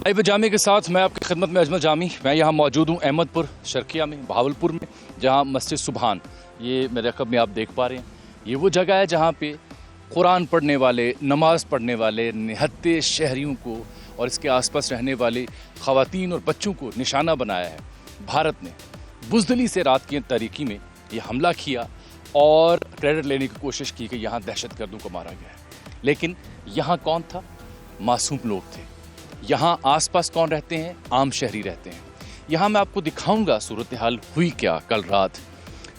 Live Jami के साथ मैं आपकी खिदमत में अजमल जामी। मैं यहाँ मौजूद हूँ अहमदपुर शर्किया में, बहावलपुर में, जहाँ मस्जिद सुबहान, ये मेरे रकब में आप देख पा रहे हैं, ये वो जगह है जहाँ पे कुरान पढ़ने वाले, नमाज पढ़ने वाले निहत्ते शहरियों को और इसके आसपास रहने वाले ख़वातीन और बच्चों को निशाना बनाया है। भारत ने बुज़दिली से रात की तारीकी में ये हमला किया और क्रेडिट लेने की कोशिश की कि यहाँ दहशतगर्दों को मारा गया है। लेकिन यहाँ कौन था? मासूम लोग थे। यहाँ आसपास कौन रहते हैं? आम शहरी रहते हैं। यहाँ मैं आपको दिखाऊंगा सूरत हाल हुई क्या कल रात,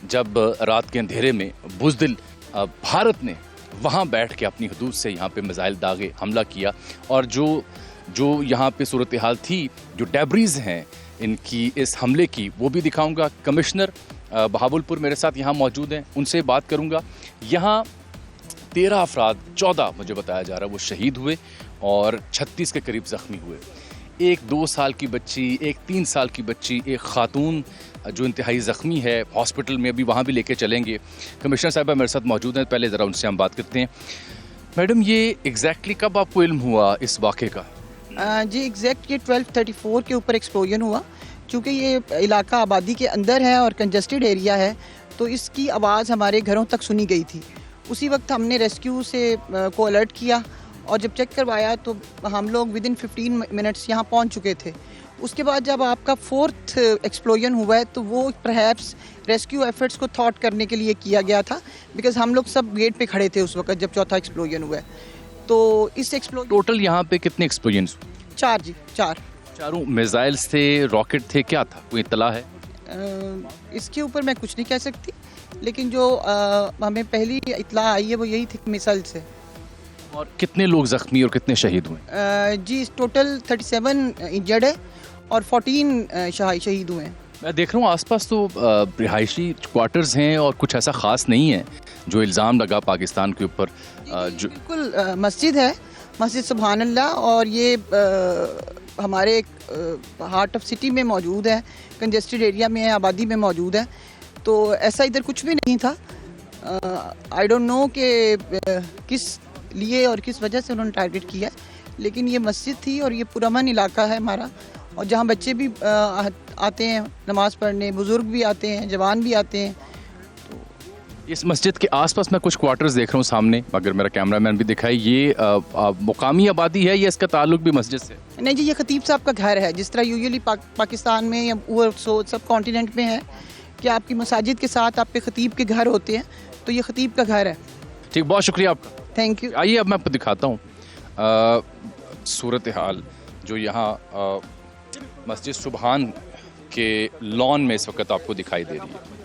जब रात के अंधेरे में बुज़दिल भारत ने वहाँ बैठ के अपनी हदूद से यहाँ पे मिसाइल दागे हमला किया। और जो यहाँ पे सूरत हाल थी, जो डेब्रीज हैं इनकी इस हमले की, वो भी दिखाऊंगा। कमिश्नर बहावलपुर मेरे साथ यहाँ मौजूद हैं, उनसे बात करूँगा। यहाँ 13 अफराद, 14 मुझे बताया जा रहा है वो शहीद हुए और 36 के करीब ज़ख्मी हुए। एक 2 साल की बच्ची, एक 3 साल की बच्ची, एक खातून जो इंतहाई ज़ख्मी है, हॉस्पिटल में अभी वहाँ भी लेके चलेंगे। कमिश्नर साहिबा मेरे साथ मौजूद हैं, पहले ज़रा उनसे हम बात करते हैं। मैडम, ये एग्जैक्टली कब आपको इल्म हुआ इस वाक़े का? जी एग्जैक्ट ये 12:34 के ऊपर एक्सप्लोजन हुआ। चूँकि ये इलाका आबादी के अंदर है और कंजस्टेड एरिया है, तो इसकी आवाज़ हमारे घरों तक सुनी गई थी। उसी वक्त हमने रेस्क्यू से को अलर्ट किया और जब चेक करवाया तो हम लोग विदिन 15 मिनट्स यहाँ पहुँच चुके थे। उसके बाद जब आपका 4th एक्सप्लोजन हुआ है तो वो परहैप्स रेस्क्यू एफर्ट्स को थॉट करने के लिए किया गया था, बिकॉज हम लोग सब गेट पे खड़े थे उस वक्त जब चौथा एक्सप्लोजन हुआ है। तो इस एक्सप्लोजन टोटल यहाँ पे कितने एक्सप्लोजन? 4 जी, 4। चारों मिसाइल थे, रॉकेट थे, क्या था, कोई इत्तला है? इसके ऊपर मैं कुछ नहीं कह सकती, लेकिन जो हमें पहली इत्तला आई है वो यही थी मिसाइल से। और कितने लोग ज़ख्मी और कितने शहीद हुए? जी टोटल 37 इंजर्ड है और 14 शहीद हुए हैं। मैं देख रहा हूँ आसपास तो रिहायशी क्वार्टर्स हैं और कुछ ऐसा ख़ास नहीं है जो इल्ज़ाम लगा पाकिस्तान के ऊपर। जो बिल्कुल मस्जिद है, मस्जिद सुभान अल्लाह, और ये हमारे हार्ट ऑफ सिटी में मौजूद है, कंजेस्टेड एरिया में है, आबादी में मौजूद है। तो ऐसा इधर कुछ भी नहीं था। आई डोंट नो कि किस लिए और किस वजह से उन्होंने टारगेट किया, लेकिन ये मस्जिद थी और ये पुरअमन इलाका है हमारा, और जहाँ बच्चे भी आते हैं नमाज़ पढ़ने, बुज़ुर्ग भी आते हैं, जवान भी आते हैं। इस मस्जिद के आसपास मैं कुछ क्वार्टर्स देख रहा हूँ सामने, अगर मेरा कैमरामैन भी दिखाए, ये मुकामी आबादी है या इसका ताल्लुक भी मस्जिद से? नहीं जी, ये खतीब साहब का घर है। जिस तरह यूजुअली पाकिस्तान में या सब कॉन्टिनेंट में है कि आपकी मसाजिद के साथ आपके खतीब के घर होते हैं, तो ये खतीब का घर है। ठीक, बहुत शुक्रिया आपका, थैंक यू। आइए अब मैं आपको दिखाता हूँ सूरत हाल जो यहाँ मस्जिद सुबहान के लॉन में इस वक्त आपको दिखाई दे रही है।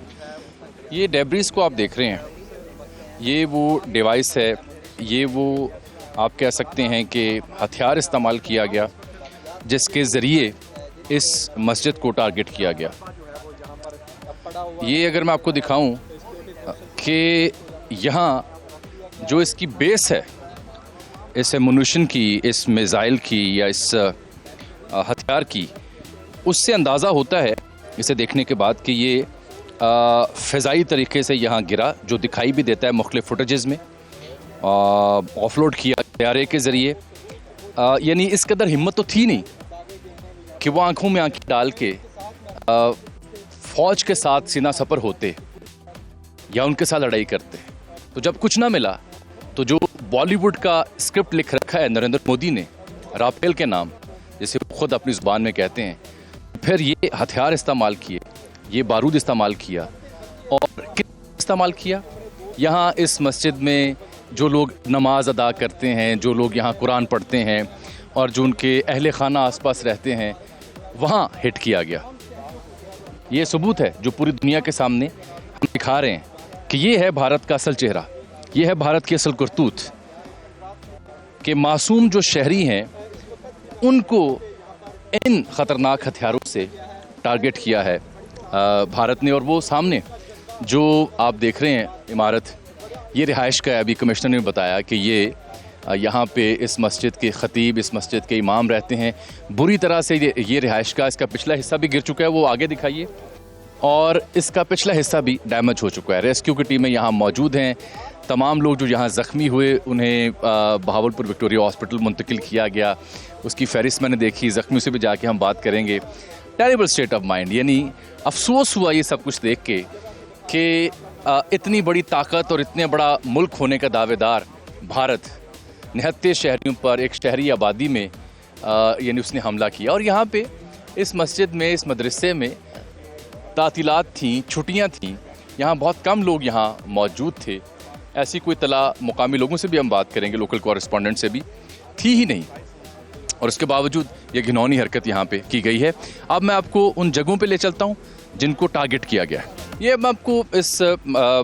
ये डेब्रीज को आप देख रहे हैं, ये वो डिवाइस है, ये वो आप कह सकते हैं कि हथियार इस्तेमाल किया गया जिसके ज़रिए इस मस्जिद को टारगेट किया गया। ये अगर मैं आपको दिखाऊं कि यहाँ जो इसकी बेस है, इस एमुनिशन की, इस मिसाइल की या इस हथियार की, उससे अंदाज़ा होता है इसे देखने के बाद कि ये फ़िज़ाई तरीके से यहाँ गिरा, जो दिखाई भी देता है मुख्तलिफ़ फुटेजेस में। ऑफलोड किया तैयारे के ज़रिए, यानी इस कदर हिम्मत तो थी नहीं कि वो आंखों में आंखें डाल के फ़ौज के साथ सीना सपर होते या उनके साथ लड़ाई करते। तो जब कुछ ना मिला तो जो बॉलीवुड का स्क्रिप्ट लिख रखा है नरेंद्र मोदी ने राफेल के नाम, जिसे खुद अपनी ज़ुबान में कहते हैं, फिर ये हथियार इस्तेमाल किए, ये बारूद इस्तेमाल किया। और कितना इस्तेमाल किया? यहाँ इस मस्जिद में जो लोग नमाज अदा करते हैं, जो लोग यहाँ कुरान पढ़ते हैं और जो उनके अहले खाना आसपास रहते हैं, वहाँ हिट किया गया। ये सबूत है जो पूरी दुनिया के सामने हम दिखा रहे हैं कि ये है भारत का असल चेहरा, ये है भारत की असल करतूत, कि मासूम जो शहरी हैं उनको इन ख़तरनाक हथियारों से टारगेट किया है भारत ने। और वो सामने जो आप देख रहे हैं इमारत, ये रिहाइश का है। अभी कमिश्नर ने बताया कि ये यहाँ पे इस मस्जिद के ख़तीब, इस मस्जिद के इमाम रहते हैं। बुरी तरह से ये रिहाइश का इसका पिछला हिस्सा भी गिर चुका है, वो आगे दिखाइए, और इसका पिछला हिस्सा भी डैमेज हो चुका है। रेस्क्यू की टीमें यहाँ मौजूद हैं, तमाम लोग जो यहाँ ज़ख्मी हुए उन्हें बहावलपुर विक्टोरिया हॉस्पिटल मुंतकिल किया गया। उसकी फहरिस्त मैंने देखी, ज़ख्मियों से भी जाके हम बात करेंगे। टेरिबल स्टेट ऑफ माइंड, यानी अफसोस हुआ ये सब कुछ देख के कि इतनी बड़ी ताकत और इतने बड़ा मुल्क होने का दावेदार भारत निहत्ते शहरियों पर एक शहरी आबादी में यानी उसने हमला किया। और यहाँ पे इस मस्जिद में, इस मदरसे में तातीलात थीं, छुट्टियाँ थीं, यहाँ बहुत कम लोग यहाँ मौजूद थे। ऐसी कोई तला मुकामी लोगों से भी हम बात करेंगे, लोकल कॉरेस्पॉन्डेंट से भी, थी ही नहीं। और उसके बावजूद ये घिनौनी हरकत यहाँ पे की गई है। अब मैं आपको उन जगहों पे ले चलता हूँ जिनको टारगेट किया गया है। ये मैं आपको इस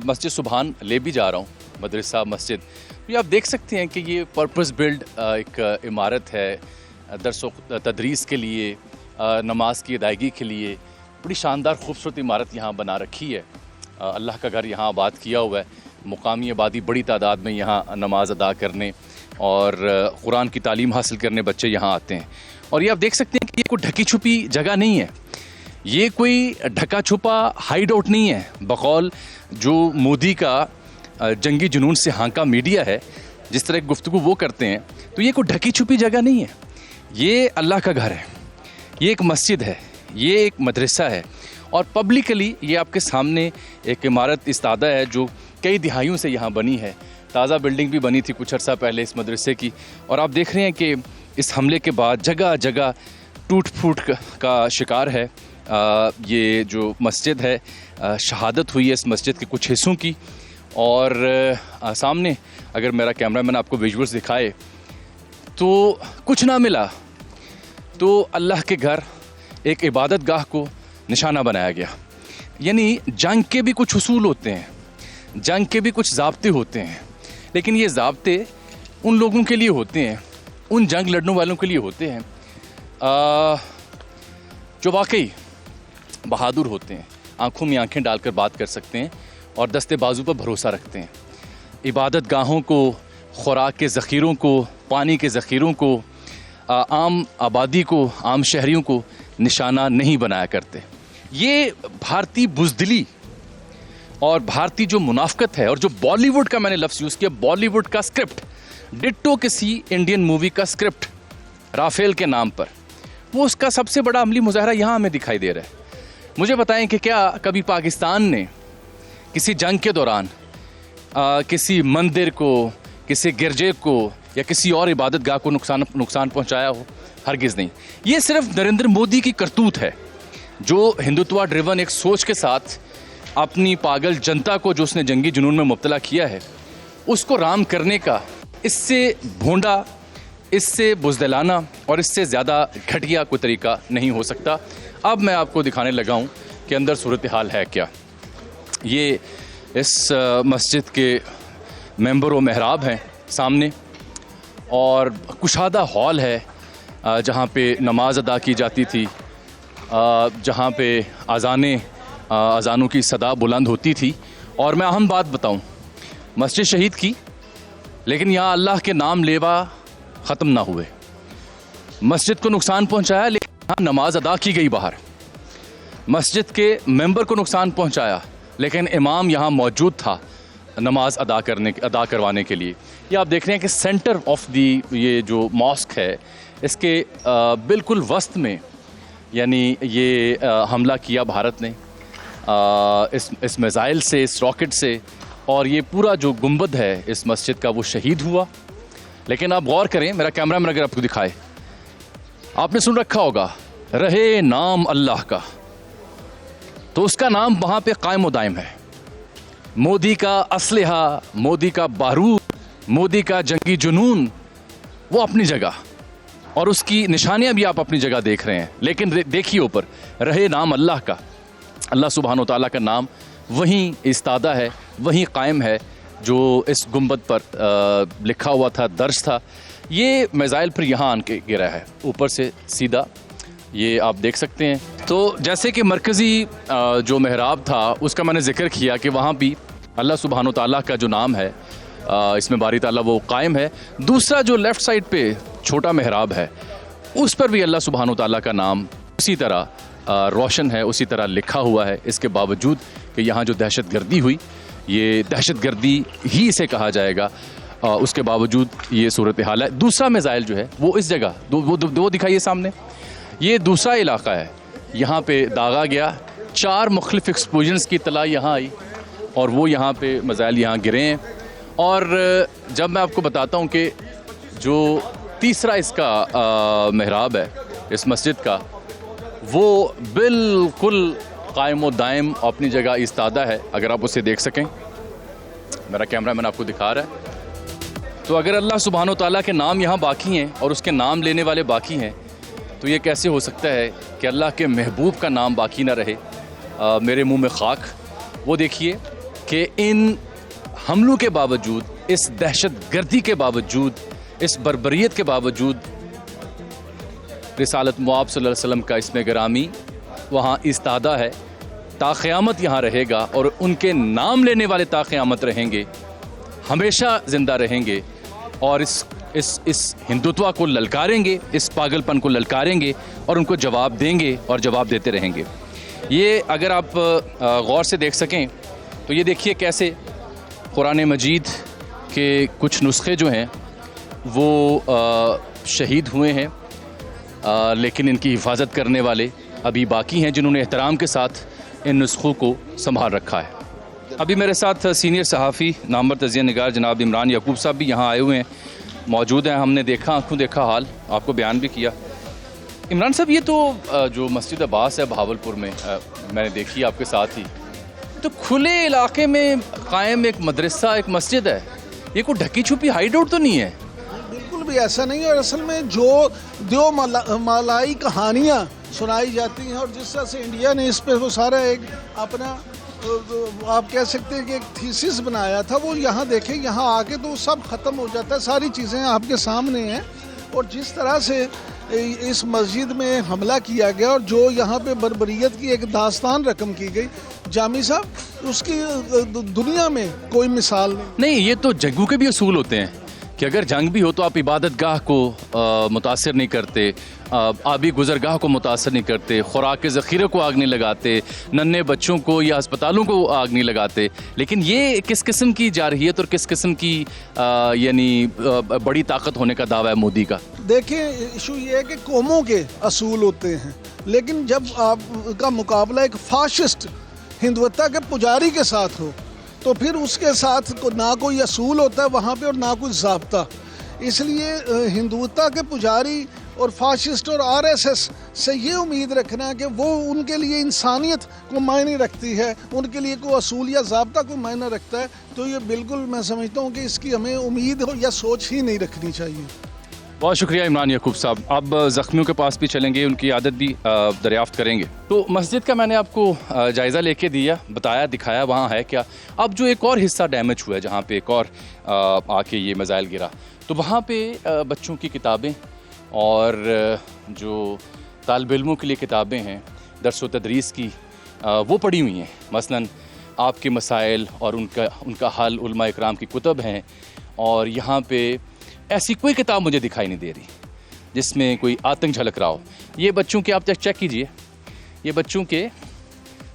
मस्जिद सुभान ले भी जा रहा हूँ, मदरसा मस्जिद। ये आप देख सकते हैं कि ये पर्पस बिल्ड एक इमारत है, दरसो तदरीस के लिए, नमाज की अदायगी के लिए बड़ी शानदार खूबसूरत इमारत यहाँ बना रखी है। अल्लाह का घर यहाँ आबाद किया हुआ है। मुकामी आबादी बड़ी तादाद में यहाँ नमाज अदा करने और कुरान की तालीम हासिल करने बच्चे यहाँ आते हैं। और ये आप देख सकते हैं कि ये कोई ढकी छुपी जगह नहीं है, ये कोई ढका छुपा हाइड आउट नहीं है। बकौल जो मोदी का जंगी जुनून से हाँका मीडिया है, जिस तरह की गुफ्तगू वो करते हैं, तो ये कोई ढकी छुपी जगह नहीं है। ये अल्लाह का घर है, ये एक मस्जिद है, ये एक मदरसा है। और पब्लिकली ये आपके सामने एक इमारत इस्तादा है जो कई दिहाइयों से यहाँ बनी है। ताज़ा बिल्डिंग भी बनी थी कुछ अर्सा पहले इस मदरसे की। और आप देख रहे हैं कि इस हमले के बाद जगह जगह टूट फूट का शिकार है। ये जो मस्जिद है, शहादत हुई है इस मस्जिद के कुछ हिस्सों की। और सामने अगर मेरा कैमरामैन आपको विजुअल्स दिखाए तो कुछ ना मिला तो अल्लाह के घर, एक इबादत गाह को निशाना बनाया गया। यानी जंग के भी कुछ उसूल होते हैं, जंग के भी कुछ ज़ाब्ते होते हैं, लेकिन ये ज़ाब्ते उन लोगों के लिए होते हैं, उन जंग लड़ने वालों के लिए होते हैं जो वाकई बहादुर होते हैं, आंखों में आंखें डालकर बात कर सकते हैं और दस्ते बाजू पर भरोसा रखते हैं। इबादत गाहों को, खुराक के ज़ख़ीरों को, पानी के ज़ख़ीरों को, आम आबादी को, आम शहरियों को निशाना नहीं बनाया करते। ये भारतीय बुज़दिली और भारतीय जो मुनाफ़कत है, और जो बॉलीवुड का मैंने लफ्ज़ यूज़ किया, बॉलीवुड का स्क्रिप्ट डिट्टो किसी इंडियन मूवी का स्क्रिप्ट राफेल के नाम पर, वो उसका सबसे बड़ा अमली मुजाहरा यहाँ हमें दिखाई दे रहा है। मुझे बताएं कि क्या कभी पाकिस्तान ने किसी जंग के दौरान किसी मंदिर को, किसी गिरजे को या किसी और इबादत गाह को नुकसान पहुँचाया हो? हरगिज़ नहीं। ये सिर्फ नरेंद्र मोदी की करतूत है जो हिंदुत्वा ड्रिवन एक सोच के साथ अपनी पागल जनता को, जो उसने जंगी जुनून में मुब्तला किया है, उसको राम करने का इससे भोंडा, इससे बुज़दिलाना और इससे ज़्यादा घटिया कोई तरीका नहीं हो सकता। अब मैं आपको दिखाने लगा हूँ कि अंदर सूरत हाल है क्या। ये इस मस्जिद के मेंबर व महराब हैं सामने, और कुशादा हॉल है जहाँ पे नमाज अदा की जाती थी, जहाँ पे अज़ानों की सदा बुलंद होती थी। और मैं अहम बात बताऊँ, मस्जिद शहीद की, लेकिन यहाँ अल्लाह के नाम लेवा ख़त्म ना हुए। मस्जिद को नुकसान पहुँचाया, लेकिन यहाँ नमाज अदा की गई बाहर। मस्जिद के मेंबर को नुकसान पहुँचाया, लेकिन इमाम यहाँ मौजूद था नमाज अदा करवाने के लिए। ये आप देख रहे हैं कि सेंटर ऑफ दी ये जो मॉस्क है, इसके बिल्कुल वस्त में यानी ये हमला किया भारत ने इस मिसाइल से, इस रॉकेट से। और ये पूरा जो गुंबद है इस मस्जिद का, वो शहीद हुआ। लेकिन आप गौर करें, मेरा कैमरामैन अगर आपको दिखाए, आपने सुन रखा होगा रहे नाम अल्लाह का, तो उसका नाम वहाँ पे कायम व दायम है। मोदी का असलहा, मोदी का बारूद, मोदी का जंगी जुनून वो अपनी जगह, और उसकी निशानियाँ भी आप अपनी जगह देख रहे हैं। लेकिन देखिए ऊपर, रहे नाम अल्लाह का, अल्लाह सुब्हानो तआला का नाम वहीं इस्तादा है, वहीं कायम है जो इस गुंबद पर लिखा हुआ था, दर्ज था। ये मिसाइल फिर यहाँ आन के गिरा है ऊपर से सीधा, ये आप देख सकते हैं। तो जैसे कि मरकज़ी जो महराब था उसका मैंने ज़िक्र किया कि वहाँ भी अल्लाह सुब्हानो तआला का जो नाम है इसमें बारी ताला वो कायम है। दूसरा जो लेफ़्ट साइड पे छोटा महराब है, उस पर भी अल्लाह सुब्हानो तआला का नाम उसी तरह रोशन है, उसी तरह लिखा हुआ है। इसके बावजूद कि यहाँ जो दहशत गर्दी हुई, ये दहशतगर्दी ही इसे कहा जाएगा, उसके बावजूद ये सूरत हाल है। दूसरा मिसाइल जो है वो इस जगह वो दिखाइए सामने, ये दूसरा इलाका है, यहाँ पे दागा गया, 4 मुख्तलिफ एक्सप्लोजन्स की इत्तला यहाँ आई और वो यहाँ पे मिसाइल यहाँ गिरे हैं। और जब मैं आपको बताता हूँ कि जो तीसरा इसका महराब है इस मस्जिद का, वो बिल्कुल कायम व दायम अपनी जगह इस्तादा है, अगर आप उसे देख सकें। मेरा कैमरामैन आपको दिखा रहा है। तो अगर अल्लाह सुब्हानो तआला के नाम यहाँ बाकी हैं और उसके नाम लेने वाले बाकी हैं, तो ये कैसे हो सकता है कि अल्लाह के महबूब का नाम बाकी ना रहे। मेरे मुंह में खाक। वो देखिए कि इन हमलों के बावजूद, इस दहशतगर्दी के बावजूद, इस बर्बरियत के बावजूद, रिसालत मुआब सल्लल्लाहु अलैहि वसल्लम का इसमें गिरामी वहाँ इस्तादा है, ताक़यामत यहाँ रहेगा और उनके नाम लेने वाले ताक़यामत रहेंगे, हमेशा ज़िंदा रहेंगे और इस हिंदुत्व को ललकारेंगे, इस पागलपन को ललकारेंगे और उनको जवाब देंगे और जवाब देते रहेंगे। ये अगर आप गौर से देख सकें तो ये देखिए कैसे कुरान मजीद के कुछ नुस्खे जो हैं वो शहीद हुए हैं, लेकिन इनकी हिफाजत करने वाले अभी बाकी हैं जिन्होंने एहतराम के साथ इन नुस्खों को संभाल रखा है। अभी मेरे साथ सीनियर सहाफ़ी नामवर तज़िया निगार जनाब इमरान याकूब साहब भी यहाँ आए हुए हैं, मौजूद हैं। हमने देखा, आंखों देखा हाल, आपको बयान भी किया। इमरान साहब, ये तो जो मस्जिद अब्बास है भावलपुर में, मैंने देखी आपके साथ ही, तो खुले इलाके में कायम एक मदरसा, एक मस्जिद है, ये कोई ढकी छुपी हाइड आउट तो नहीं है? बिल्कुल भी ऐसा नहीं है। और असल में जो दो मलाई कहानियाँ सुनाई जाती हैं और जिस तरह से इंडिया ने इस पर वो सारा एक अपना आप कह सकते हैं कि एक थीसिस बनाया था, वो यहाँ देखें, यहाँ आके तो सब ख़त्म हो जाता है, सारी चीज़ें आपके सामने हैं। और जिस तरह से इस मस्जिद में हमला किया गया और जो यहाँ पे बर्बरियत की एक दास्तान रकम की गई, जामी साहब, उसकी दुनिया में कोई मिसाल नहीं। ये तो जंगों के भी असूल होते हैं कि अगर जंग भी हो तो आप इबादत गाह को मुतासर नहीं करते, आबी गुजरगाह को मुतासर नहीं करते, खुराक के ज़ख़ीरे को आग नहीं लगाते, नन्हे बच्चों को या अस्पतालों को आग नहीं लगाते। लेकिन ये किस किस्म की जारहियत और किस किस्म की यानी बड़ी ताकत होने का दावा है मोदी का? देखिए, इशू ये है कि कौमों के असूल होते हैं, लेकिन जब आपका मुकाबला एक फाशिस्ट हिंदुत्व के पुजारी के साथ हो तो फिर उसके साथ ना कोई असूल होता है वहाँ पे और ना कोई ज़ाब्ता। इसलिए हिंदुत्व के पुजारी और फाशिस्ट और आरएसएस से ये उम्मीद रखना कि वो उनके लिए इंसानियत को मायने रखती है, उनके लिए कोई असूल या ज़ाब्ता को मायने रखता है, तो ये बिल्कुल मैं समझता हूँ कि इसकी हमें उम्मीद हो या सोच ही नहीं रखनी चाहिए। बहुत शुक्रिया इमरान याकूब साहब। अब ज़ख्मियों के पास भी चलेंगे, उनकी आदत भी दरियाफ्त करेंगे। तो मस्जिद का मैंने आपको जायज़ा लेके दिया, बताया, दिखाया वहाँ है क्या। अब जो एक और हिस्सा डैमेज हुआ है, जहाँ पे एक और आके ये मिसाइल गिरा, तो वहाँ पे बच्चों की किताबें और जो तालिब इल्मों के लिए किताबें हैं दर्स व तदरीस की, वो पड़ी हुई हैं। मसलन आपके मसाइल और उनका हल, उलमा इकराम की कुतब हैं। और यहाँ पे ऐसी कोई किताब मुझे दिखाई नहीं दे रही जिसमें कोई आतंक झलक रहा हो। ये बच्चों के, आप चेक कीजिए, ये बच्चों के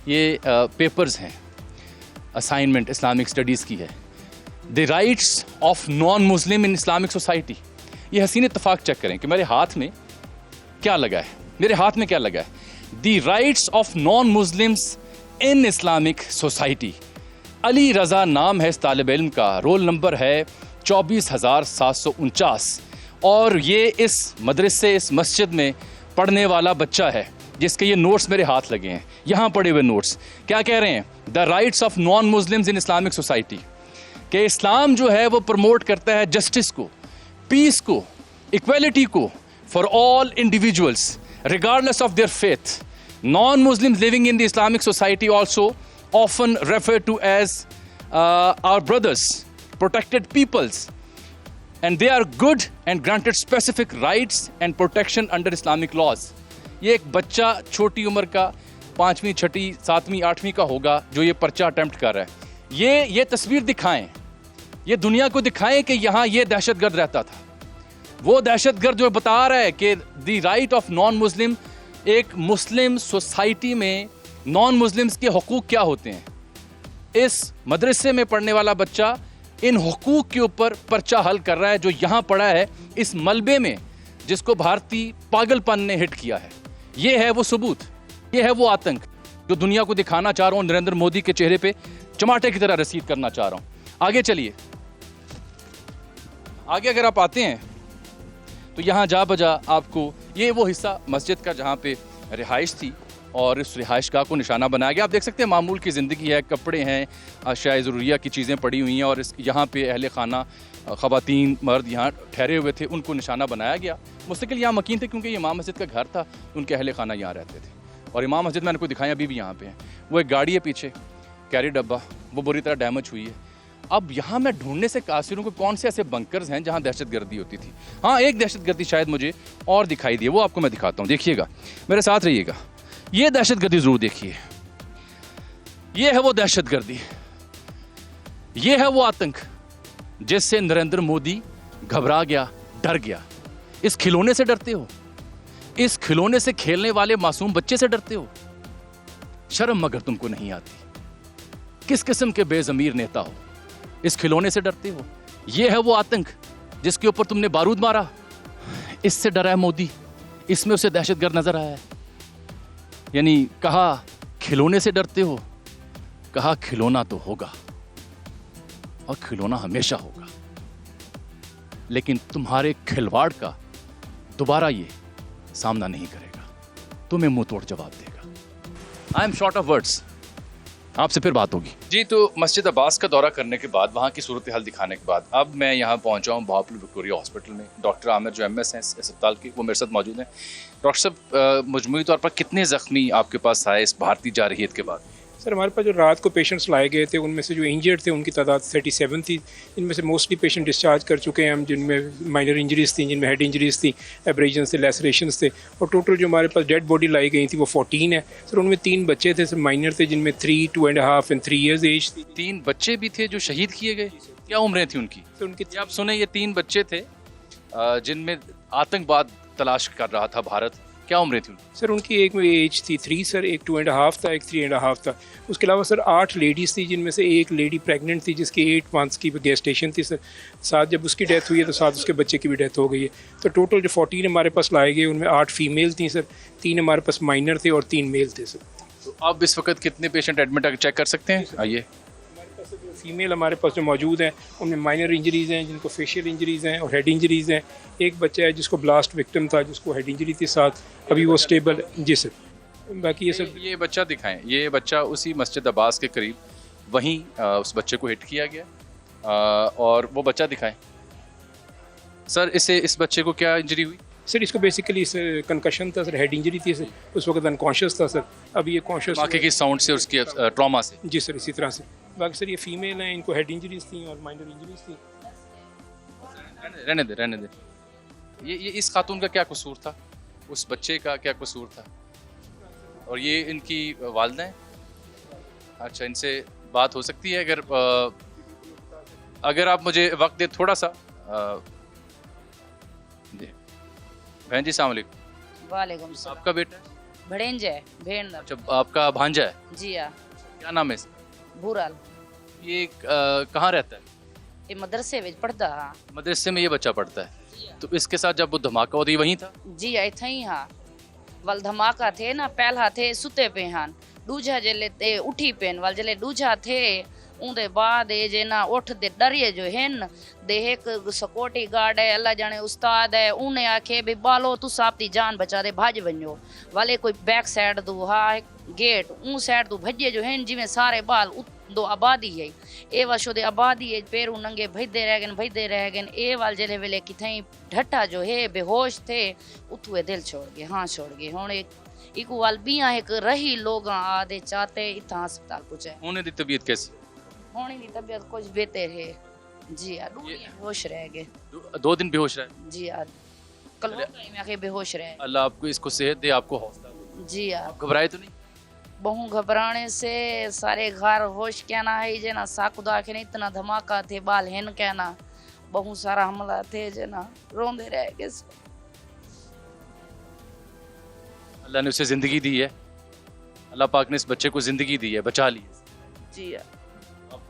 ये पेपर्स हैं, असाइनमेंट इस्लामिक स्टडीज़ की है, the rights of non Muslim in Islamic society. ये हसीन इत्तफाक चेक करें कि मेरे हाथ में क्या लगा है, मेरे हाथ में क्या लगा है, the rights of non Muslims in Islamic society. Ali Raza नाम है इस तालिब इल्म का, रोल नंबर है 24,749 और ये इस मदरसे, इस मस्जिद में पढ़ने वाला बच्चा है जिसके ये नोट्स मेरे हाथ लगे हैं। यहाँ पढ़े हुए नोट्स क्या कह रहे हैं? The rights of non Muslims in Islamic society, कि इस्लाम जो है वो प्रमोट करता है जस्टिस को, पीस को, इक्वलिटी को for all individuals regardless of their faith. Non Muslims living in the Islamic society also often referred to as our brothers, protected peoples, and they are good and granted specific rights and protection under Islamic laws. ये एक बच्चा छोटी उम्र का 5वीं, 6वीं, 7वीं, 8वीं का होगा जो ये पर्चा अटेम्प्ट कर रहा है। ये तस्वीर दिखाएं, ये दुनिया को दिखाएं कि यहाँ ये दहशतगर्द रहता था। वो दहशतगर्द जो बता रहा है कि the right of non Muslim, एक मुस्लिम सोसाइटी में नॉन मुस्लिम्स के हकूक़ क्या होते हैं। इस मदरसे में पढ़ने वाला बच्चा इन हुकूक के ऊपर पर्चा हल कर रहा है जो यहाँ पड़ा है इस मलबे में, जिसको भारतीय पागलपन ने हिट किया है। ये है वो सबूत, ये है वो आतंक जो दुनिया को दिखाना चाह रहा हूँ, नरेंद्र मोदी के चेहरे पे टमाटे की तरह रसीद करना चाह रहा हूँ। आगे चलिए, आगे अगर आप आते हैं तो यहाँ जा बजा आपको ये वो हिस्सा मस्जिद का जहाँ पे रिहाइश थी और इस रिहाइश गाह को निशाना बनाया गया। आप देख सकते हैं मामूल की ज़िंदगी है, कपड़े हैं, अशिया ज़रूरिया की चीज़ें पड़ी हुई हैं और इस यहाँ पे अहले खाना ख़वातीन मर्द यहाँ ठहरे हुए थे, उनको निशाना बनाया गया। मुस्तकिल यहाँ मकीन थे क्योंकि ये इमाम मस्जिद का घर था, उनके अहले खाना यहाँ रहते थे और इमाम मस्जिद मैंने आपको दिखाया अभी भी यहाँ पे है। वो एक गाड़ी है पीछे, कैरी डब्बा, वो बुरी तरह डैमेज हुई है। अब यहाँ मैं ढूंढने से कासिर हूँ कि कौन से ऐसे बंकर्स हैं जहाँ दहशतगर्दी होती थी। हाँ, एक दहशतगर्दी शायद मुझे और दिखाई दी है, वो आपको मैं दिखाता हूँ, देखिएगा, मेरे साथ रहिएगा। ये दहशतगर्दी ज़रूर देखिए, ये है वो दहशतगर्दी, ये है वो आतंक जिससे नरेंद्र मोदी घबरा गया, डर गया। इस खिलौने से डरते हो, इस खिलौने से खेलने वाले मासूम बच्चे से डरते हो? शर्म मगर तुमको नहीं आती? किस किस्म के बेज़मीर नेता हो, इस खिलौने से डरते हो? ये है वो आतंक जिसके ऊपर तुमने बारूद मारा, इससे डरा है मोदी, इसमें उसे दहशतगर्द नजर आया है। यानी कहा खिलौने से डरते हो, कहा खिलौना तो होगा और खिलौना हमेशा होगा, लेकिन तुम्हारे खिलवाड़ का दोबारा ये सामना नहीं करेगा, तुम्हें मुंह तोड़ जवाब देगा। I am short of words, आपसे फिर बात होगी जी। तो मस्जिद अब्बास का दौरा करने के बाद, वहाँ की सूरत हाल दिखाने के बाद, अब मैं यहाँ पहुँचा हूँ भावलपुर विक्टोरिया हॉस्पिटल में। डॉक्टर आमिर जो MS हैं इस अस्पताल के, वो मेरे साथ मौजूद हैं। डॉक्टर साहब, मजमूई तौर पर कितने ज़ख्मी आपके पास आए इस भारतीय जारहियत के बाद? सर, हमारे पास जो रात को पेशेंट्स लाए गए थे उनमें से जो इंजर्ड थे उनकी तादाद 37 थी। इनमें से मोस्टली पेशेंट डिस्चार्ज कर चुके हैं हम, जिनमें माइनर इंजरीज़ थी, जिनमें हेड इंजरीज़ थी, एब्रेजन्स थे, लैसरेशंस थे। और टोटल जो हमारे पास डेड बॉडी लाई गई थी वो 14 है सर। उनमें 3 बच्चे थे सर, माइनर थे, जिनमें 3, 2.5 एंड 3 ईयर्स एज थी। 3 बच्चे भी थे जो शहीद किए गए? क्या उम्रें थी उनकी? तो उनकी आप सुने, ये 3 बच्चे थे जिनमें आतंकवाद तलाश कर रहा था भारत। क्या उम्रें थी उनकी? सर उनकी एक में एज थी 3 सर, एक 2.5 था, एक 3.5 था। उसके अलावा सर 8 लेडीज़ थी, जिनमें से एक लेडी प्रेग्नेंट थी जिसकी 8 मंथ्स की गेस्टेशन थी सर। साथ जब उसकी डेथ हुई है तो साथ उसके बच्चे की भी डेथ हो गई है। तो टोटल जो 14 हमारे पास लाए गए उनमें 8 फीमेल थी सर, 3 हमारे पास माइनर थे और 3 मेल थे सर। तो अब इस वक्त कितने पेशेंट एडमिट है चेक कर सकते हैं? आइए। फीमेल हमारे पास जो मौजूद हैं उनमें माइनर इंजरीज़ हैं, जिनको फेशियल इंजरीज़ हैं और हेड इंजरीज़ हैं। एक बच्चा है जिसको ब्लास्ट विक्टिम था, जिसको हेड इंजरी थी साथ, अभी वो स्टेबल। जी सर, बाकी ये सब। ये बच्चा दिखाएं, ये बच्चा उसी मस्जिद अब्बास के करीब वहीं उस बच्चे को हिट किया गया और वो बच्चा दिखाएं सर। इस बच्चे को क्या इंजरी हुई? सर इसको बेसिकली कंकशन था सर, हेड इंजरी थी सर, उस वक्त अनकॉन्शियस था सर, अभी ये कॉन्शियस धमाके की साउंड से और उसकी ट्रॉमा से। जी सर, इसी तरह से। बाकी सर ये फीमेल हैं, इनको हेड इंजरीज थी और माइनर इंजरीज थी। रहने दे। ये इस खातून का क्या कसूर था, उस बच्चे का क्या कसूर था? और ये इनकी वालिदा हैं? अच्छा, इनसे बात हो सकती है अगर आप मुझे वक्त दे थोड़ा सा। बहन जी अस्सलाम वालेकुम। वालेकुम सलाम। आपका बेटा है? भड़ेंज है, भेड़। अच्छा, आपका भांजा है? जी हाँ। क्या नाम है इसका? भूराल। ये कहाँ रहता है? ये मदरसे में पढ़ता। हाँ, मदरसे में ये बच्चा पढ़ता है। तो इसके साथ जब वो धमाका होता है वहीं था? जी हाँ, इतना ही। हाँ, वल धमाका थे ना, पहला थे सुते पे हान, दूजा जले ते उठी पेन वाल जले दूजा थे उनके बाद ये जे ना उठ दे डरिए जो है न दे एक सिक्योरिटी गार्ड है, अल्लाह जाने उस्ताद है, उन्हें आखे भी बालो तू आपकी जान बचा दे, भाज बनो वाले कोई बैक साइड दो हाँ गेट ऊँ साइड तू भजे जो है जिमें सारे बाल दो आबादी है ए वशो दे आबादी है, पैरों नंगे भजते रह गए ए वाल जले वेले किथई ढट्टा जो है बेहोश थे उतुए दिल छोड़ गए। हाँ छोड़ गए हूँ एक वाल बिया एक रही लोग आदे चाहते इतना अस्पताल पहुंचे। उन्हें दी तबीयत कैसी? होने की तबीयत कुछ बेहतर है जी यार, बेहोश रह गए 2 दिन बेहोश रहे जी यार, कल में बेहोश रहे। अल्लाह आपको इसको सेहत दे, आपको हौसला दे। जी यार, आप घबराए तो नहीं? बहु घबराने से सारे घर होश कहना है जे ना साकुदा के इतना धमाका थे बाल हेन कहना बहु सारा हमला थे जे ना रोंदे रह गए। अल्लाह ने उसे जिंदगी दी है, अल्लाह पाक ने इस बच्चे को जिंदगी दी है, बचा ली है। जी यार,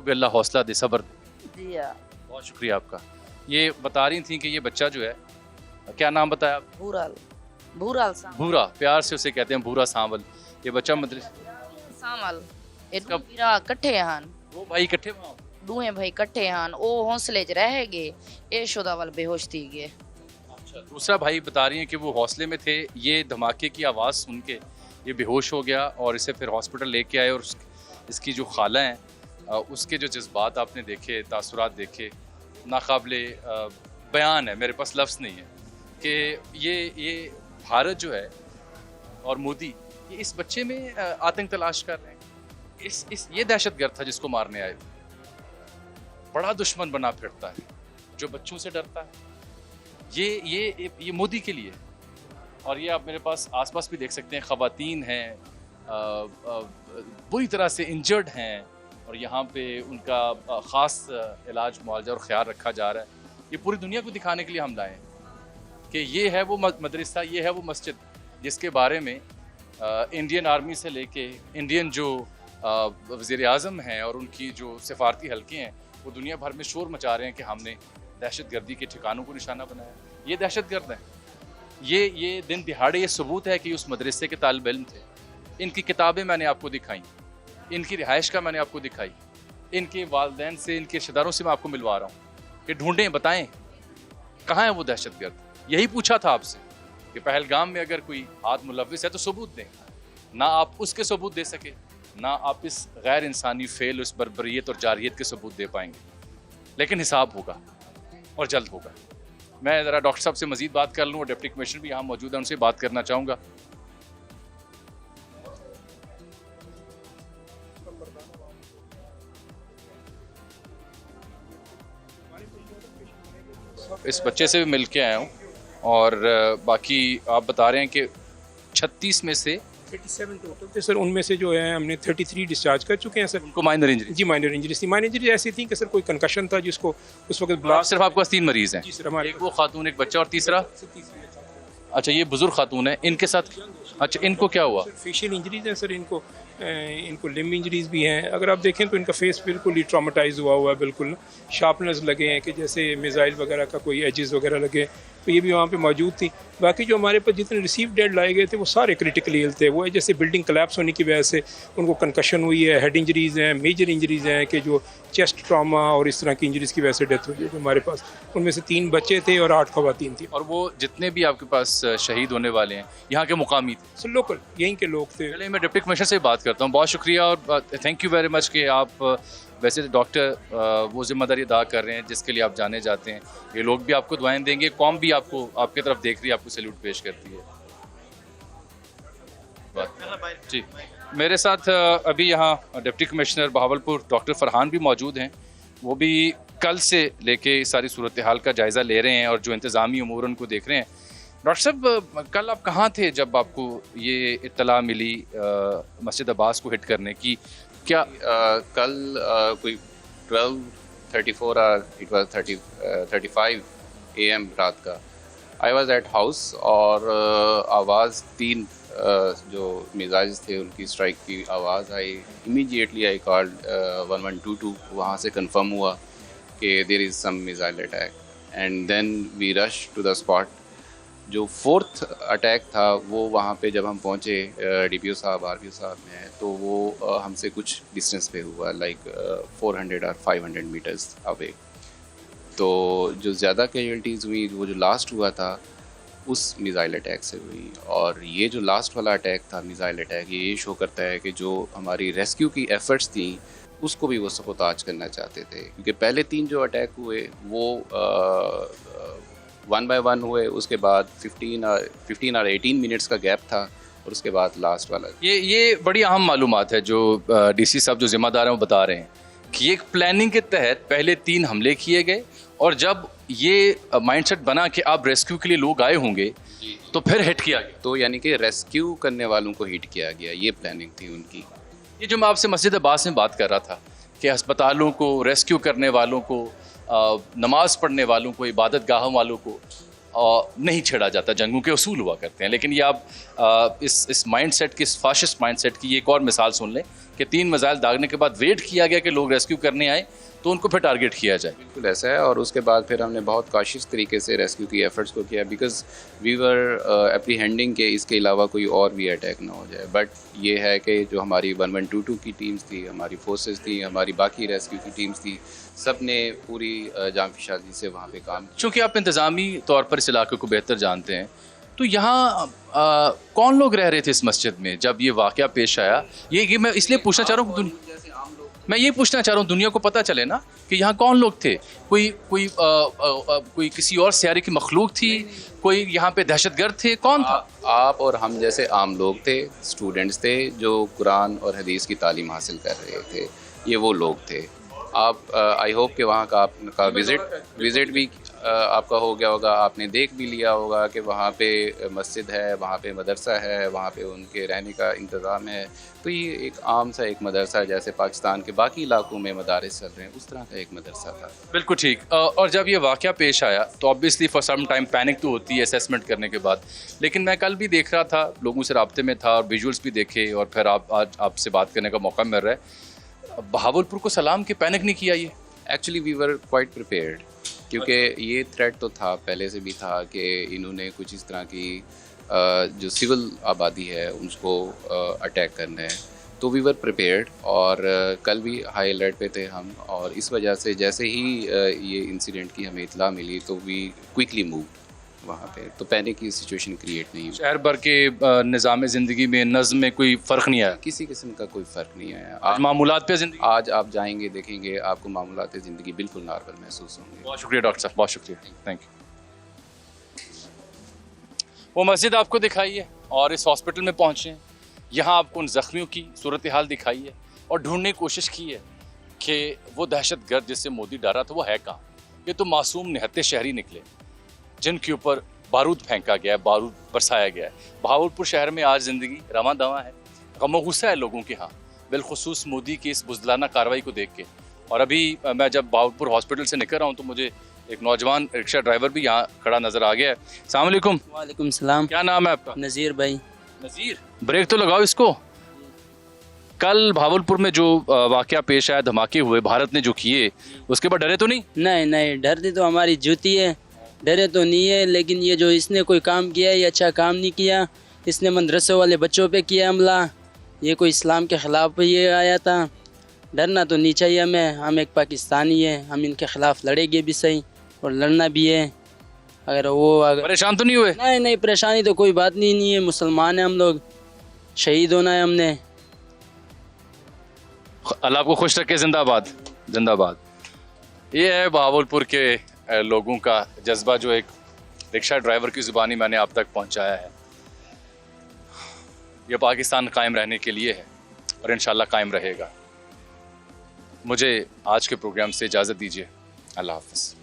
आपको भी अल्लाह हौसला दे, सब्र दे। जी हाँ। बहुत शुक्रिया आपका। ये बता रही थी कि ये बच्चा जो है, क्या नाम बताया आप? भूराल, भूराल सामल। भूरा, प्यार से उसे कहते हैं भूरा सांवल। ये बच्चा मदरसे, सामल ये दू भरा इकट्ठे हन, वो भाई इकट्ठे वहाँ। दूहे भाई इकट्ठे हन, ओ हौसले च रह गए, ये शुदा वाल बेहोश थी गए। अच्छा, दूसरा भाई बता रही हैं कि वो हौसले में थे, ये धमाके की आवाज़ सुन के ये बेहोश हो गया और इसे फिर हॉस्पिटल लेके आए। और इसकी जो खाला हैं उसके जो जज्बात आपने देखे, तासुरात देखे, नाकाबिले बयान है, मेरे पास लफ्ज़ नहीं है कि ये भारत जो है और मोदी ये इस बच्चे में आतंक तलाश कर रहे हैं। ये दहशतगर्द था जिसको मारने आए, बड़ा दुश्मन बना फिरता है जो बच्चों से डरता है। ये मोदी के लिए। और ये आप मेरे पास आसपास भी देख सकते हैं, ख़वातीन हैं बुरी तरह से इंजर्ड हैं और यहाँ पे उनका ख़ास इलाज मुआवजा और ख्याल रखा जा रहा है। ये पूरी दुनिया को दिखाने के लिए हम लाए हैं कि ये है वो मदरसा, ये है वो मस्जिद जिसके बारे में इंडियन आर्मी से लेके इंडियन जो वज़ीर आज़म हैं और उनकी जो सिफारती हल्के हैं वो दुनिया भर में शोर मचा रहे हैं कि हमने दहशतगर्दी के ठिकानों को निशाना बनाया। ये दहशतगर्द हैं। ये दिन दिहाड़े ये सबूत है कि उस मदरसे के तालिब इल्म थे। इनकी किताबें मैंने आपको दिखाई, इनकी रिहाइश का मैंने आपको दिखाई, इनके वालिदैन से, इनके रिश्तेदारों से मैं आपको मिलवा रहा हूँ कि ढूंढें, बताएं कहाँ है वो दहशतगर्द। यही पूछा था आपसे कि पहलगाम में अगर कोई हाथ मुलव्विस है तो सबूत दें। ना आप उसके सबूत दे सके, ना आप इस गैर इंसानी फेल, इस बर्बरियत और जारियत के सबूत दे पाएंगे, लेकिन हिसाब होगा और जल्द होगा। मैं ज़रा डॉक्टर साहब से मज़ीद बात कर लूँ और डिप्टी कमिश्नर भी यहाँ मौजूद है, उनसे बात करना चाहूँगा। इस बच्चे से भी मिल के आया हूँ और बाकी आप बता रहे हैं कि 36 में से 37 टोटल थे सर, उनमें से जो है हमने 33 डिस्चार्ज कर चुके हैं सर। उनको माइनर इंजरी? जी माइनर इंजरीज थी। माइनर इंजरी ऐसी थी कि सर कोई कंकशन था जिसको उस वक्त आप ब्लास्ट। सिर्फ आपके पास 3 मरीज हैं? जी सर, हमारे एक वो खातून, एक बच्चा और तीसरा? अच्छा, ये बुजुर्ग खातून है, इनके साथ अच्छा इनको क्या हुआ? फेशियल इंजरीज हैं सर, इनको लिम्ब इंजरीज भी हैं। अगर आप देखें तो इनका फेस बिल्कुल ही ट्रॉमेटाइज हुआ है, बिल्कुल शार्पनर्स लगे हैं कि जैसे मिसाइल वगैरह का कोई एजेस वगैरह लगे, तो ये भी वहाँ पे मौजूद थी। बाकी जो हमारे पास जितने रिसीव डेड लाए गए थे वो सारे क्रिटिकली इल थे। वो जैसे बिल्डिंग कोलैप्स होने की वजह से उनको कंकशन हुई है, हेड इंजरीज़ हैं, मेजर इंजरीज़ हैं कि जो चेस्ट ट्रामा और इस तरह की इंजरीज़ की वजह से डेथ हुई है हमारे पास। उनमें से 3 बच्चे थे और 8 ख़वातीन थी। और वो जितने भी आपके पास शहीद होने वाले हैं यहाँ के मुकामी थे? सर लोकल, यहीं के लोग थे। पहले मैं डिप्टी कमिश्नर से बात करता हूँ। बहुत शुक्रिया और थैंक यू वेरी मच कि आप वैसे डॉक्टर वो जिम्मेदारी अदा कर रहे हैं जिसके लिए आप जाने जाते हैं। ये लोग भी आपको दुआएं देंगे, कौम भी आपको आपकी तरफ देख रही है, आपको सैल्यूट पेश करती है। जी, मेरे साथ अभी यहाँ deputy commissioner Bahawalpur doctor Farhan भी मौजूद हैं। वो भी कल से लेके सारी सूरत हाल का जायज़ा ले रहे हैं और जो इंतज़ामी उमूर उनको देख रहे हैं। डॉक्टर साहब, कल आप कहाँ थे जब आपको ये इत्तला मिली मस्जिद अब्बास को हिट करने की? क्या कल कोई 12:34 और इट वाज 35 AM रात का आई वाज एट हाउस और आवाज़ 3 जो मिसाइल्स थे उनकी स्ट्राइक की आवाज़ आई। Immediately I called 1122। वहाँ से कंफर्म हुआ कि there is some missile attack and then we rush to the spot. जो 4th अटैक था वो वहाँ पे जब हम पहुँचे, DPO साहब RPO साहब में, तो वो हमसे कुछ डिस्टेंस पे हुआ, लाइक 400 और 500 मीटर्स अवे। तो जो ज़्यादा कैजुअल्टीज़ हुई वो जो लास्ट हुआ था उस मिसाइल अटैक से हुई। और ये जो लास्ट वाला अटैक था, मिसाइल अटैक, ये शो करता है कि जो हमारी रेस्क्यू की एफ़र्ट्स थी उसको भी वो सबोताज करना चाहते थे, क्योंकि पहले 3 जो अटैक हुए वो 1 by 1 हुए, उसके बाद 15 और 18 मिनट्स का गैप था और उसके बाद लास्ट वाला। ये बड़ी अहम मालूमात है जो DC साहब जो जिम्मेदार हैं वो बता रहे हैं कि एक प्लानिंग के तहत पहले 3 हमले किए गए और जब ये माइंडसेट बना कि आप रेस्क्यू के लिए लोग आए होंगे तो फिर हिट किया गया। तो यानी कि रेस्क्यू करने वालों को हिट किया गया, ये प्लानिंग थी उनकी। ये जो मैं आपसे मस्जिद अब्बास में बात कर रहा था कि अस्पतालों को रेस्क्यू करने वालों को, नमाज पढ़ने वालों को, इबादत गाहों वालों को नहीं छेड़ा जाता, जंगों के उसूल हुआ करते हैं। लेकिन ये आप इस माइंडसेट की, इस फाशिस्ट माइंडसेट की ये एक और मिसाल सुन लें कि 3 मिसाइल दागने के बाद वेट किया गया कि लोग रेस्क्यू करने आए तो उनको फिर टारगेट किया जाए। बिल्कुल ऐसा है, और उसके बाद फिर हमने बहुत काशिश तरीके से रेस्क्यू की एफर्ट्स को किया, बिकॉज वी वर एप्रीहेंडिंग के इसके अलावा कोई और भी अटैक ना हो जाए। बट ये है कि जो हमारी 1122 की टीम्स थी, हमारी फोर्सेस थी, हमारी बाकी रेस्क्यू की टीम्स थी, सब ने पूरी जांफिशाजी से वहाँ पे काम किया। चूँकि आप इंतज़ामी तौर पर इस इलाके को बेहतर जानते हैं, तो यहाँ कौन लोग रह रहे थे इस मस्जिद में जब ये वाक़या पेश आया? ये मैं इसलिए पूछना चाह रहा हूँ, मैं ये पूछना चाह रहा हूँ दुनिया को पता चले ना कि यहाँ कौन लोग थे। कोई किसी और सियारे की मखलूक थी, कोई यहाँ पे दहशतगर्द थे, कौन था? आप और हम जैसे आम लोग थे, स्टूडेंट्स थे जो कुरान और हदीस की तालीम हासिल कर रहे थे, ये वो लोग थे। आप आई होप कि वहाँ का आपका विज़िट भी आपका हो गया होगा, आपने देख भी लिया होगा कि वहाँ पे मस्जिद है, वहाँ पे मदरसा है, वहाँ पे उनके रहने का इंतज़ाम है। तो ये एक आम सा एक मदरसा, जैसे पाकिस्तान के बाकी इलाकों में मदारिस चल रहे हैं, उस तरह का एक मदरसा था। बिल्कुल ठीक। और जब ये वाक़या पेश आया तो obviously for some time panic तो होती है असेसमेंट करने के बाद, लेकिन मैं कल भी देख रहा था, लोगों से राब्ते में था और विजुअल्स भी देखे, और फिर आज आपसे बात करने का मौका मिल रहा है। बहावलपुर को सलाम के पैनिक नहीं किया ये? Actually we were quite prepared, क्योंकि ये थ्रेट तो था, पहले से भी था कि इन्होंने कुछ इस तरह की जो सिविल आबादी है उसको अटैक करना है। तो वी वर प्रिपेयर्ड, और कल भी हाई अलर्ट पे थे हम, और इस वजह से जैसे ही ये इंसिडेंट की हमें इतला मिली तो वी क्विकली मूव वहाँ पे, तो पैनिक की सिचुएशन क्रिएट नहीं हुई। शहर भर के निज़ाम ज़िंदगी में, नज़्म में कोई फ़र्क नहीं आया? किसी किस्म का कोई फ़र्क नहीं आया। आज मामूलात पे ज़िंदगी, आज आप जाएंगे देखेंगे, आपको मामूलात ज़िंदगी बिल्कुल नॉर्मल महसूस होंगे। बहुत शुक्रिया डॉक्टर साहब, बहुत शुक्रिया, थैंक यू। वो मस्जिद आपको दिखाई है और इस हॉस्पिटल में पहुँचे हैं, यहाँ आपको उन ज़ख्मियों की सूरत हाल दिखाई है और ढूंढने की कोशिश की है कि वो दहशतगर्द जिससे मोदी डरा था वो है कहाँ। ये तो मासूम निहत्ते शहरी निकले जिनके ऊपर बारूद फेंका गया है, बारूद बरसाया गया है। बहावलपुर शहर में आज ज़िंदगी रवां दवा है, गम गुस्सा है लोगों के यहाँ, बिलखुसूस मोदी की इस बुज़दिलाना कार्रवाई को देख के। और अभी मैं जब बहावलपुर हॉस्पिटल से निकल रहा हूँ तो मुझे एक नौजवान रिक्शा ड्राइवर भी यहाँ खड़ा नज़र आ गया है। अस्सलाम वालेकुम। वालेकुम सलाम। क्या नाम है आपका? नज़ीर भाई। नज़ीर, ब्रेक तो लगाओ इसको। कल भावलपुर में जो वाक़या पेश आया, धमाके हुए, भारत ने जो किए, उसके बाद डरे तो नहीं? नहीं नहीं, डरती तो हमारी जूती है, डरे तो नहीं है। लेकिन ये जो इसने कोई काम किया है ये अच्छा काम नहीं किया। इसने मदरसों वाले बच्चों पे किया हमला, ये कोई इस्लाम के ख़िलाफ़ ये आया था। डरना तो नहीं चाहिए हमें, हम एक पाकिस्तानी है, हम इनके ख़िलाफ़ लड़ेंगे भी सही और लड़ना भी है। अगर परेशान तो नहीं हुए? नहीं नहीं, परेशानी तो कोई बात नहीं है, मुसलमान हैं हम लोग, शहीद होना है हमने। अल्लाह आपको खुश रखे, जिंदाबाद जिंदाबाद। ये है बहावलपुर के लोगों का जज्बा जो एक रिक्शा ड्राइवर की ज़ुबानी मैंने आप तक पहुंचाया है। ये पाकिस्तान कायम रहने के लिए है और इंशाल्लाह कायम रहेगा। मुझे आज के प्रोग्राम से इजाज़त दीजिए, अल्लाह हाफ़िज़।